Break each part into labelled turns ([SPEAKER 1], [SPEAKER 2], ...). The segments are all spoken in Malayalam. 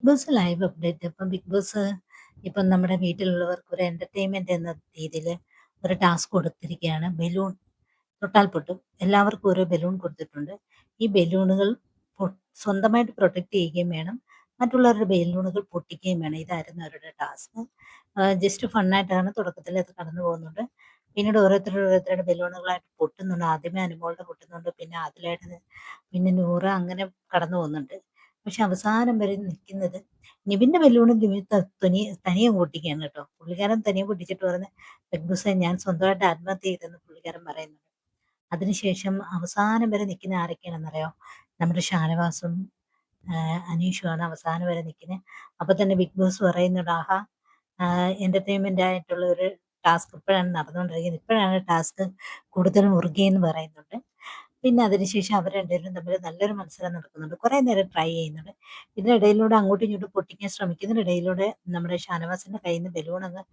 [SPEAKER 1] Boss live update. ഇപ്പം ബിഗ് ബോസ് ഇപ്പം നമ്മുടെ വീട്ടിലുള്ളവർക്ക് ഒരു എന്റർടൈൻമെന്റ് എന്ന രീതിയിൽ ഒരു ടാസ്ക് കൊടുത്തിരിക്കുകയാണ്. ബലൂൺ തൊട്ടാൽ പൊട്ടും. എല്ലാവർക്കും ഓരോ ബലൂൺ കൊടുത്തിട്ടുണ്ട്. ഈ ബലൂണുകൾ സ്വന്തമായിട്ട് പ്രൊട്ടക്ട് ചെയ്യുകയും വേണം, മറ്റുള്ളവരുടെ ബലൂണുകൾ പൊട്ടിക്കുകയും വേണം. ഇതായിരുന്നു അവരുടെ ടാസ്ക്. ജസ്റ്റ് ഫണ്ണായിട്ടാണ് തുടക്കത്തിൽ അത് കടന്നു പോകുന്നുണ്ട്. പിന്നീട് ഓരോരുത്തരുടെ ബലൂണുകളായിട്ട് പൊട്ടുന്നുണ്ട്. ആദ്യമേ അനുമോളുടെ പൊട്ടുന്നുണ്ട്, പിന്നെ ആദിലയുടെ, പിന്നെ നൂറ, അങ്ങനെ കടന്നു പോകുന്നുണ്ട്. പക്ഷെ അവസാനം വരെ നിൽക്കുന്നത് നിവിന്റെ ബലൂണ് നിവി തനിയെ പൊട്ടിക്കുകയാണ് കേട്ടോ. പുള്ളിക്കാരൻ തനിയെ പൊട്ടിച്ചിട്ട് പറഞ്ഞ്, ബിഗ് ബോസേ ഞാൻ സ്വന്തമായിട്ട് ആത്മഹത്യ ചെയ്തെന്ന് പുള്ളിക്കാരൻ പറയുന്നുണ്ട്. അതിനുശേഷം അവസാനം വരെ നിൽക്കുന്ന ആരൊക്കെയാണെന്നറിയോ? നമ്മുടെ ഷാനവാസും അനീഷുമാണ് അവസാനം വരെ നിൽക്കുന്നത്. അപ്പൊ തന്നെ ബിഗ് ബോസ് പറയുന്നുണ്ട്, ആഹാ, എന്റർടൈൻമെന്റ് ആയിട്ടുള്ള ഒരു ടാസ്ക് ഇപ്പോഴാണ് നടന്നുകൊണ്ടിരിക്കുന്നത്, ഇപ്പോഴാണ് ടാസ്ക് കൂടുതൽ മുറുകിയെന്ന് പറയുന്നുണ്ട്. പിന്നെ അതിനുശേഷം അവർ രണ്ടുപേരും തമ്മിൽ നല്ലൊരു മത്സരം നടക്കുന്നുണ്ട്. കുറേ നേരം ട്രൈ ചെയ്യുന്നുണ്ട്. ഇതിനിടയിലൂടെ അങ്ങോട്ടും ഇങ്ങോട്ടും പൊട്ടിക്കാൻ ശ്രമിക്കുന്നതിനിടയിലൂടെ നമ്മുടെ ഷാനവാസിന്റെ കയ്യിൽ നിന്ന് ബലൂൺ അങ്ങ്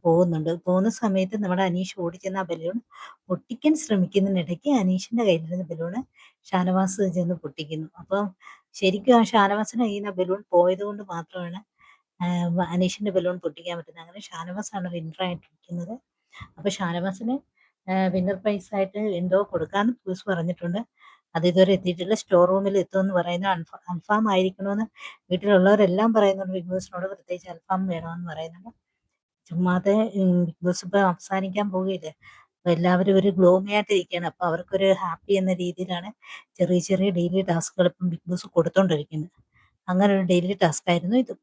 [SPEAKER 1] പോകുന്നുണ്ട്. പോകുന്ന സമയത്ത് നമ്മുടെ അനീഷ് ഓടിച്ചെന്ന് ആ ബലൂൺ പൊട്ടിക്കാൻ ശ്രമിക്കുന്നതിനിടയ്ക്ക് അനീഷിന്റെ കയ്യിലിരുന്ന ബലൂണ് ഷാനവാസ് ചെന്ന് പൊട്ടിക്കുന്നു. അപ്പം ശരിക്കും ആ ഷാനവാസിന്റെ കയ്യിൽ നിന്ന് ആ ബലൂൺ പോയത് കൊണ്ട് മാത്രമാണ് അനീഷിന്റെ ബലൂൺ പൊട്ടിക്കാൻ പറ്റുന്നത്. അങ്ങനെ ഷാനവാസാണ് വിന്നറായിട്ടിരിക്കുന്നത്. അപ്പൊ ഷാനവാസിന് വിന്നർ പ്രൈസ് ആയിട്ട് എന്തോ കൊടുക്കാന്ന് ബോസ് പറഞ്ഞിട്ടുണ്ട്. അത് ഇതുവരെ എത്തിയിട്ടില്ല. സ്റ്റോർ റൂമിൽ എത്തുമെന്ന് പറയുന്നു. അൽഫാം ആയിരിക്കണമെന്ന് വീട്ടിലുള്ളവരെല്ലാം പറയുന്നുണ്ട്. ബിഗ് ബോസിനോട് പ്രത്യേകിച്ച് അൽഫാം വേണമെന്ന് പറയുന്നുണ്ട്. ചുമ്മാതെ ബിഗ് ബോസ് ഇപ്പൊ അവസാനിക്കാൻ പോവുകയില്ലേ. അപ്പൊ എല്ലാവരും ഒരു ഗ്ലോമി ആയിട്ടിരിക്കുകയാണ്. അപ്പൊ അവർക്കൊരു ഹാപ്പി എന്ന രീതിയിലാണ് ചെറിയ ചെറിയ ഡെയിലി ടാസ്കുകൾ ഇപ്പം ബിഗ് ബോസ് കൊടുത്തോണ്ടിരിക്കുന്നത്. അങ്ങനെ ഒരു ഡെയിലി ടാസ്ക് ആയിരുന്നു ഇത്.